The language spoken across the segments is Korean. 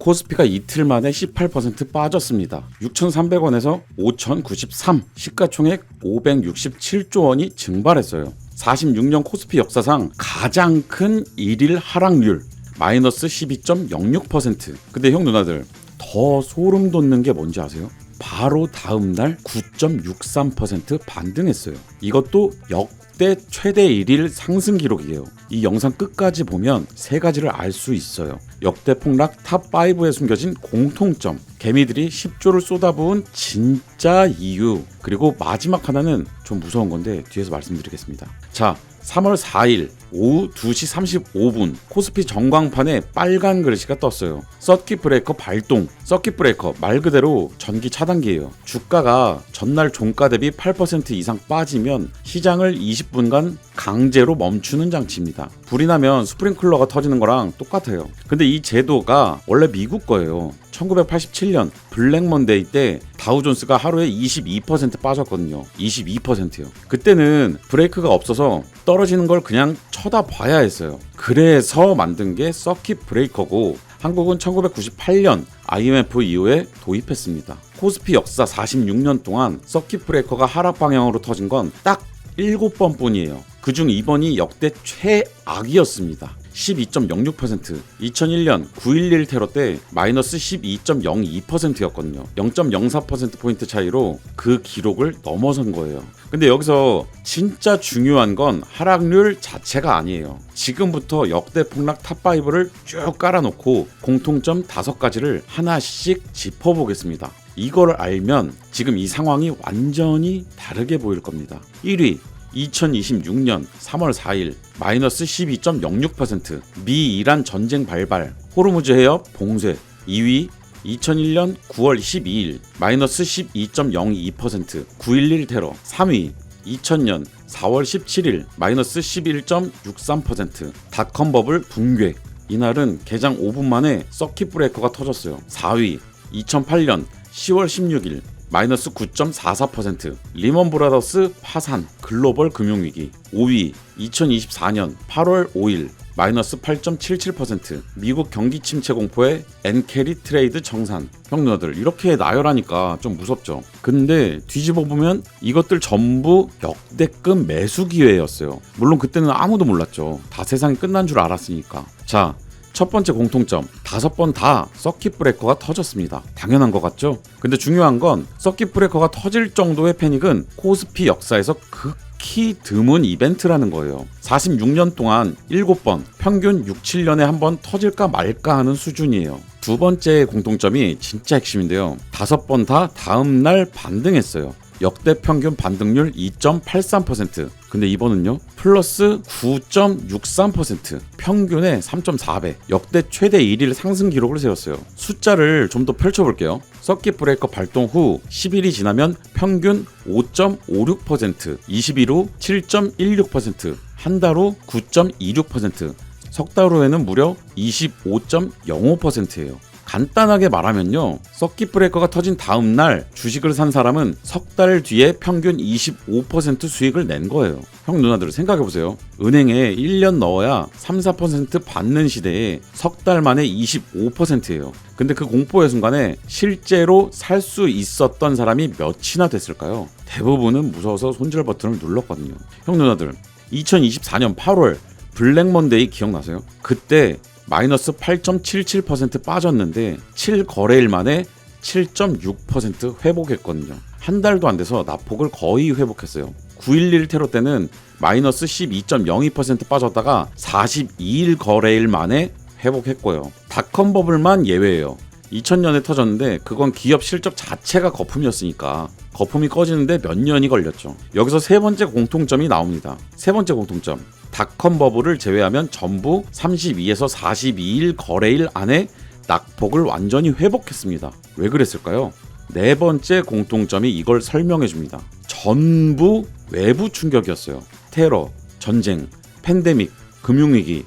코스피가 이틀 만에 18% 빠졌습니다. 6,300원에서 5,093, 시가총액 567조 원이 증발했어요. 46년 코스피 역사상 가장 큰 일일 하락률 마이너스 12.06%. 근데 형 누나들 더 소름 돋는 게 뭔지 아세요? 바로 다음날 9.63% 반등했어요. 이것도 역대 최대 일일 상승 기록이에요. 이 영상 끝까지 보면 세 가지를 알 수 있어요. 역대 폭락 탑5에 숨겨진 공통점, 개미들이 10조를 쏟아부은 진짜 이유, 그리고 마지막 하나는 좀 무서운 건데 뒤에서 말씀드리겠습니다. 자, 3월 4일 오후 2시 35분 코스피 전광판에 빨간 글씨가 떴어요. 서킷 브레이커 발동. 서킷 브레이커 말 그대로 전기 차단기예요. 주가가 전날 종가 대비 8% 이상 빠지면 시장을 20분간 강제로 멈추는 장치입니다. 불이 나면 스프링클러가 터지는 거랑 똑같아요. 근데 이 제도가 원래 미국 거예요. 1987년 블랙 먼데이 때 다우존스가 하루에 22% 빠졌거든요. 22%요. 그때는 브레이크가 없어서 떨어지는 걸 그냥 쳐다봐야 했어요. 그래서 만든 게 서킷 브레이커고, 한국은 1998년 IMF 이후에 도입했습니다. 코스피 역사 46년 동안 서킷 브레이커가 하락 방향으로 터진 건 딱 7번 뿐이에요. 그중 2번이 역대 최악이었습니다. 12.06%. 2001년 9.11 테러 때 마이너스 12.02%였거든요. 0.04%포인트 차이로 그 기록을 넘어선 거예요. 근데 여기서 진짜 중요한 건 하락률 자체가 아니에요. 지금부터 역대 폭락 탑5를 쭉 깔아놓고 공통점 5가지를 하나씩 짚어보겠습니다. 이걸 알면 지금 이 상황이 완전히 다르게 보일 겁니다. 1위 2026년 3월 4일 마이너스 12.06%. 미-이란 전쟁 발발, 호르무즈 해협 봉쇄. 2위 2001년 9월 12일 마이너스 12.02%. 9.11 테러. 3위 2000년 4월 17일 마이너스 11.63%. 닷컴 버블 붕괴. 이날은 개장 5분 만에 서킷 브레이커가 터졌어요. 4위 2008년 10월 16일 마이너스 9.44%. 리먼 브라더스 파산, 글로벌 금융위기. 5위 2024년 8월 5일 마이너스 8.77%. 미국 경기 침체 공포에 엔캐리 트레이드 정산. 형 누나들 이렇게 나열하니까 좀 무섭죠. 근데 뒤집어 보면 이것들 전부 역대급 매수 기회였어요. 물론 그때는 아무도 몰랐죠. 다 세상이 끝난 줄 알았으니까. 자, 첫 번째 공통점, 5번 다 서킷 브레이커가 터졌습니다. 당연한 것 같죠? 근데 중요한 건 서킷 브레이커가 터질 정도의 패닉은 코스피 역사에서 극히 드문 이벤트라는 거예요. 46년 동안 7번, 평균 6, 7년에 한 번 터질까 말까 하는 수준이에요. 두 번째 공통점이 진짜 핵심인데요. 5번 다 다음날 반등했어요. 역대 평균 반등률 2.83%. 근데 이번은요 플러스 9.63%. 평균의 3.4배. 역대 최대 일일 상승 기록을 세웠어요. 숫자를 좀 더 펼쳐볼게요. 서킷 브레이커 발동 후 10일이 지나면 평균 5.56%, 20일 후 7.16%, 한 달 후 9.26%, 석 달 후에는 무려 25.05%예요. 간단하게 말하면요, 서킷 브레이커가 터진 다음 날 주식을 산 사람은 석 달 뒤에 평균 25% 수익을 낸 거예요. 형 누나들 생각해보세요. 은행에 1년 넣어야 3, 4% 받는 시대에 석 달 만에 25%예요. 근데 그 공포의 순간에 실제로 살 수 있었던 사람이 몇이나 됐을까요? 대부분은 무서워서 손절 버튼을 눌렀거든요. 형 누나들 2024년 8월 블랙 먼데이 기억나세요? 그때 마이너스 8.77% 빠졌는데 7거래일 만에 7.6% 회복했거든요. 한 달도 안 돼서 낙폭을 거의 회복했어요. 9.11 테러 때는 마이너스 12.02% 빠졌다가 42일 거래일 만에 회복했고요. 닷컴 버블만 예외예요. 2000년에 터졌는데 그건 기업 실적 자체가 거품이었으니까 거품이 꺼지는데 몇 년이 걸렸죠. 여기서 세 번째 공통점이 나옵니다. 세 번째 공통점, 닷컴 버블을 제외하면 전부 32에서 42일 거래일 안에 낙폭을 완전히 회복했습니다. 왜 그랬을까요? 네 번째 공통점이 이걸 설명해 줍니다. 전부 외부 충격이었어요. 테러, 전쟁, 팬데믹, 금융위기.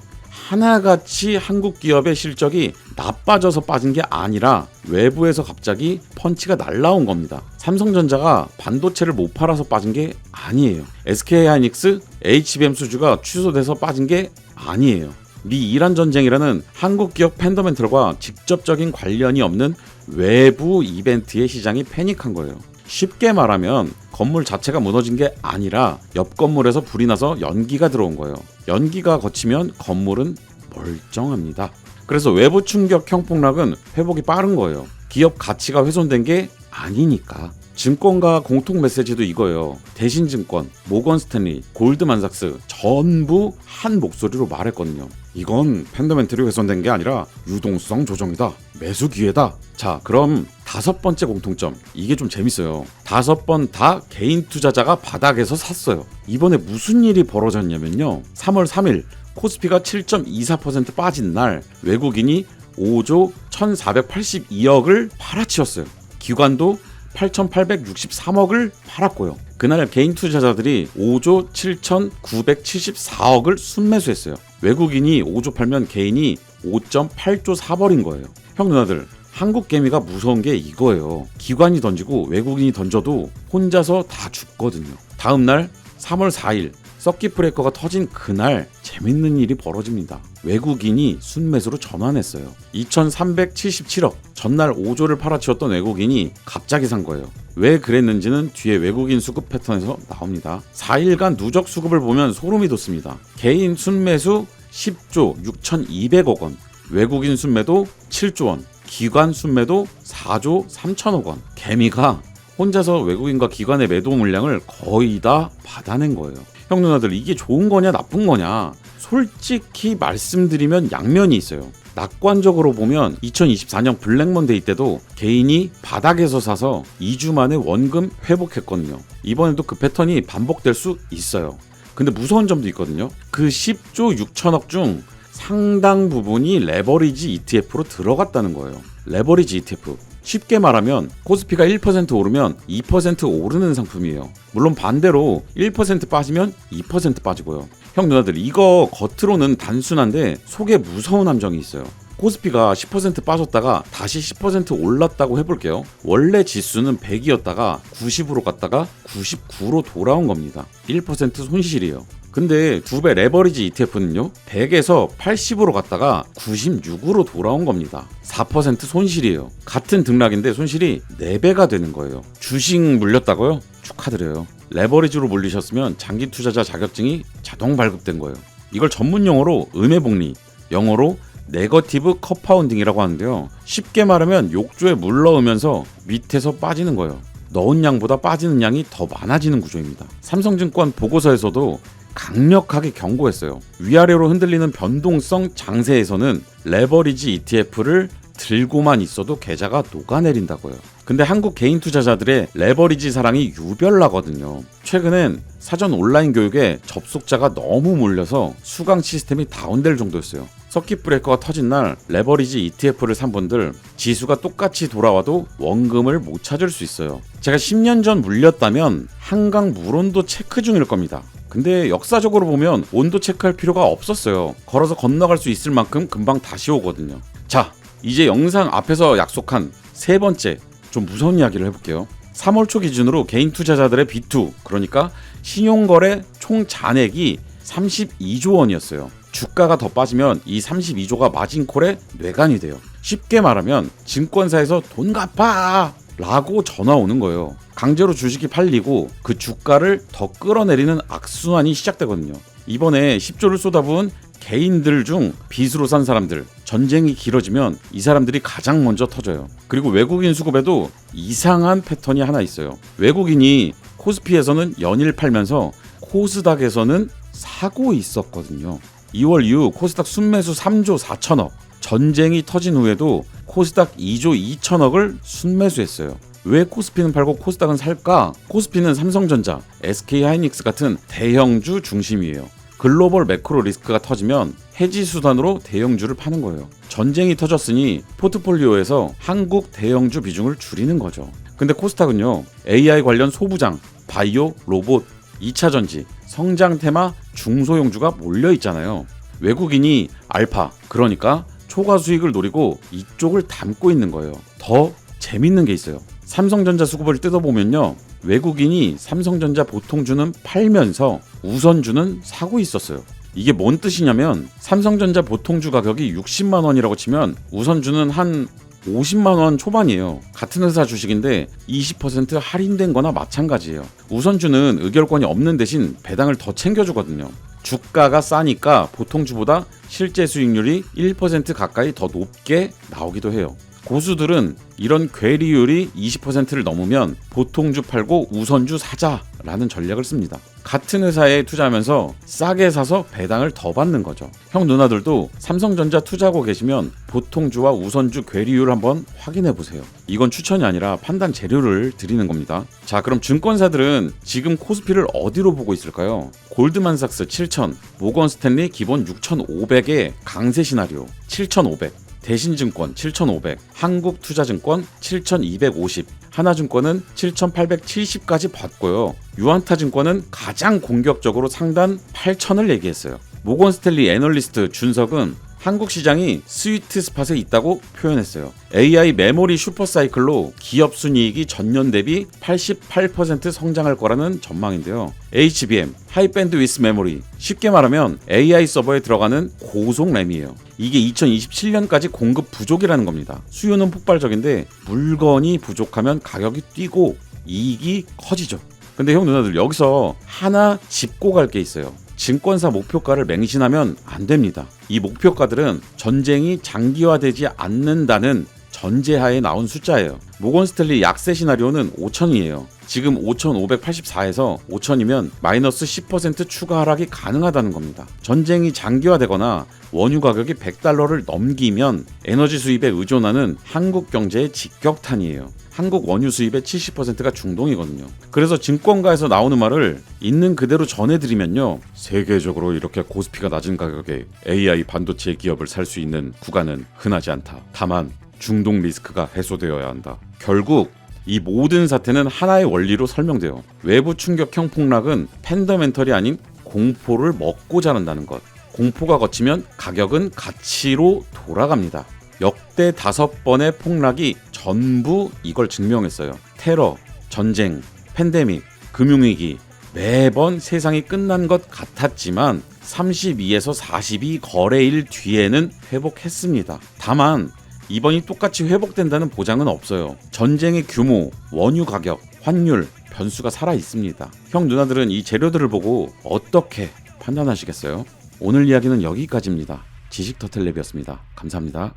하나같이 한국 기업의 실적이 나빠져서 빠진 게 아니라 외부에서 갑자기 펀치가 날라온 겁니다. 삼성전자가 반도체를 못 팔아서 빠진 게 아니에요. SK하이닉스, HBM 수주가 취소돼서 빠진 게 아니에요. 미 이란 전쟁이라는 한국 기업 펀더멘털과 직접적인 관련이 없는 외부 이벤트의 시장이 패닉한 거예요. 쉽게 말하면 건물 자체가 무너진 게 아니라 옆 건물에서 불이 나서 연기가 들어온 거예요. 연기가 거치면 건물은 멀쩡합니다. 그래서 외부 충격 형폭락은 회복이 빠른 거예요. 기업 가치가 훼손된 게 아니니까. 증권가 공통 메시지도 이거예요. 대신증권, 모건스탠리, 골드만삭스 전부 한 목소리로 말했거든요. 이건 펀더멘털이 훼손된 게 아니라 유동성 조정이다. 매수 기회다. 자, 그럼 5번째 공통점. 이게 좀 재밌어요. 5번 다 개인 투자자가 바닥에서 샀어요. 이번에 무슨 일이 벌어졌냐면요. 3월 3일 코스피가 7.24% 빠진 날 외국인이 5조 1482억을 팔아치웠어요. 기관도 8,863억을 팔았고요. 그날 개인 투자자들이 5조 7,974억을 순매수했어요. 외국인이 5조 팔면 개인이 5.8조 사버린 거예요. 형 누나들, 한국 개미가 무서운 게 이거예요. 기관이 던지고 외국인이 던져도 혼자서 다 죽거든요. 다음 날 3월 4일 서킷 브레이커가 터진 그날 재밌는 일이 벌어집니다. 외국인이 순매수로 전환했어요. 2,377억, 전날 5조를 팔아치웠던 외국인이 갑자기 산 거예요. 왜 그랬는지는 뒤에 외국인 수급 패턴에서 나옵니다. 4일간 누적 수급을 보면 소름이 돋습니다. 개인 순매수 10조 6,200억 원, 외국인 순매도 7조 원, 기관 순매도 4조 3천억 원. 개미가 혼자서 외국인과 기관의 매도 물량을 거의 다 받아낸 거예요. 형 누나들, 이게 좋은 거냐 나쁜 거냐, 솔직히 말씀드리면 양면이 있어요. 낙관적으로 보면 2024년 블랙먼데이 때도 개인이 바닥에서 사서 2주 만에 원금 회복했거든요. 이번에도 그 패턴이 반복될 수 있어요. 근데 무서운 점도 있거든요. 그 10조 6천억 중 상당 부분이 레버리지 ETF로 들어갔다는 거예요. 레버리지 ETF, 쉽게 말하면 코스피가 1% 오르면 2% 오르는 상품이에요. 물론 반대로 1% 빠지면 2% 빠지고요. 형 누나들, 이거 겉으로는 단순한데 속에 무서운 함정이 있어요. 코스피가 10% 빠졌다가 다시 10% 올랐다고 해볼게요. 원래 지수는 100이었다가 90으로 갔다가 99로 돌아온 겁니다. 1% 손실이에요. 근데 2배 레버리지 ETF는요, 100에서 80으로 갔다가 96으로 돌아온 겁니다. 4% 손실이에요. 같은 등락인데 손실이 4배가 되는 거예요. 주식 물렸다고요? 축하드려요. 레버리지로 물리셨으면 장기 투자자 자격증이 자동 발급된 거예요. 이걸 전문 용어로 음해복리, 영어로 네거티브 컴파운딩이라고 하는데요. 쉽게 말하면 욕조에 물 넣으면서 밑에서 빠지는 거예요. 넣은 양보다 빠지는 양이 더 많아지는 구조입니다. 삼성증권 보고서에서도 강력하게 경고했어요. 위아래로 흔들리는 변동성 장세에서는 레버리지 ETF를 들고만 있어도 계좌가 녹아내린다고요. 근데 한국 개인 투자자들의 레버리지 사랑이 유별나거든요. 최근엔 사전 온라인 교육에 접속자가 너무 몰려서 수강 시스템이 다운될 정도였어요. 서킷 브레이커가 터진 날 레버리지 ETF를 산 분들 지수가 똑같이 돌아와도 원금을 못 찾을 수 있어요. 제가 10년 전 물렸다면 한강 물온도 체크 중일 겁니다. 근데 역사적으로 보면 온도 체크할 필요가 없었어요. 걸어서 건너갈 수 있을 만큼 금방 다시 오거든요. 자, 이제 영상 앞에서 약속한 3번째 좀 무서운 이야기를 해볼게요. 3월 초 기준으로 개인 투자자들의 B2, 그러니까 신용거래 총 잔액이 32조 원이었어요. 주가가 더 빠지면 이 32조가 마진콜의 뇌관이 돼요. 쉽게 말하면 증권사에서 돈 갚아! 라고 전화 오는 거예요. 강제로 주식이 팔리고 그 주가를 더 끌어내리는 악순환이 시작되거든요. 이번에 10조를 쏟아부은 개인들 중 빚으로 산 사람들, 전쟁이 길어지면 이 사람들이 가장 먼저 터져요. 그리고 외국인 수급에도 이상한 패턴이 하나 있어요. 외국인이 코스피에서는 연일 팔면서 코스닥에서는 사고 있었거든요. 2월 이후 코스닥 순매수 3조 4천억, 전쟁이 터진 후에도 코스닥 2조 2천억을 순매수했어요. 왜 코스피는 팔고 코스닥은 살까? 코스피는 삼성전자, SK하이닉스 같은 대형주 중심이에요. 글로벌 매크로 리스크가 터지면 해지 수단으로 대형주를 파는 거예요. 전쟁이 터졌으니 포트폴리오에서 한국 대형주 비중을 줄이는 거죠. 근데 코스닥은요, AI 관련 소부장, 바이오, 로봇, 2차 전지, 성장 테마 중소형주가 몰려 있잖아요. 외국인이 알파, 그러니까 초과 수익을 노리고 이쪽을 담고 있는 거예요. 더 재밌는 게 있어요. 삼성전자 수급을 뜯어보면요, 외국인이 삼성전자 보통주는 팔면서 우선주는 사고 있었어요. 이게 뭔 뜻이냐면 삼성전자 보통주 가격이 60만 원이라고 치면 우선주는 한 50만 원 초반이에요. 같은 회사 주식인데 20% 할인된 거나 마찬가지예요. 우선주는 의결권이 없는 대신 배당을 더 챙겨주거든요. 주가가 싸니까 보통주보다 실제 수익률이 1% 가까이 더 높게 나오기도 해요. 고수들은 이런 괴리율이 20%를 넘으면 보통주 팔고 우선주 사자라는 전략을 씁니다. 같은 회사에 투자하면서 싸게 사서 배당을 더 받는 거죠. 형 누나들도 삼성전자 투자하고 계시면 보통주와 우선주 괴리율 한번 확인해 보세요. 이건 추천이 아니라 판단 재료를 드리는 겁니다. 자, 그럼 증권사들은 지금 코스피를 어디로 보고 있을까요? 골드만삭스 7,000, 모건 스탠리 기본 6,500의 강세 시나리오 7,500, 대신증권 7,500, 한국투자증권 7,250, 하나증권은 7,870까지 봤고요. 유안타증권은 가장 공격적으로 상단 8,000을 얘기했어요. 모건스탠리 애널리스트 준석은 한국 시장이 스위트 스팟에 있다고 표현했어요. AI 메모리 슈퍼사이클로 기업 순이익이 전년 대비 88% 성장할 거라는 전망인데요. HBM, 하이밴드위스 메모리, 쉽게 말하면 AI 서버에 들어가는 고속 램이에요. 이게 2027년까지 공급 부족이라는 겁니다. 수요는 폭발적인데 물건이 부족하면 가격이 뛰고 이익이 커지죠. 근데 형 누나들 여기서 하나 짚고 갈 게 있어요. 증권사 목표가를 맹신하면 안 됩니다. 이 목표가들은 전쟁이 장기화되지 않는다는 전제하에 나온 숫자예요. 모건스탠리 약세 시나리오는 5,000이에요. 지금 5,584에서 5,000이면 마이너스 10% 추가 하락이 가능하다는 겁니다. 전쟁이 장기화되거나 원유 가격이 $100를 넘기면 에너지 수입에 의존하는 한국 경제의 직격탄이에요. 한국 원유 수입의 70%가 중동이거든요. 그래서 증권가에서 나오는 말을 있는 그대로 전해드리면요. 세계적으로 이렇게 코스피가 낮은 가격에 AI 반도체 기업을 살 수 있는 구간은 흔하지 않다. 다만 중동 리스크가 해소되어야 한다. 결국 이 모든 사태는 하나의 원리로 설명돼요. 외부 충격형 폭락은 팬더멘털이 아닌 공포를 먹고 자란다는 것. 공포가 거치면 가격은 가치로 돌아갑니다. 역대 5번의 폭락이 전부 이걸 증명했어요. 테러, 전쟁, 팬데믹, 금융위기, 매번 세상이 끝난 것 같았지만 32에서 42 거래일 뒤에는 회복했습니다. 다만 이번이 똑같이 회복된다는 보장은 없어요. 전쟁의 규모, 원유 가격, 환율, 변수가 살아 있습니다. 형 누나들은 이 재료들을 보고 어떻게 판단하시겠어요? 오늘 이야기는 여기까지입니다. 지식터텔랩이었습니다. 감사합니다.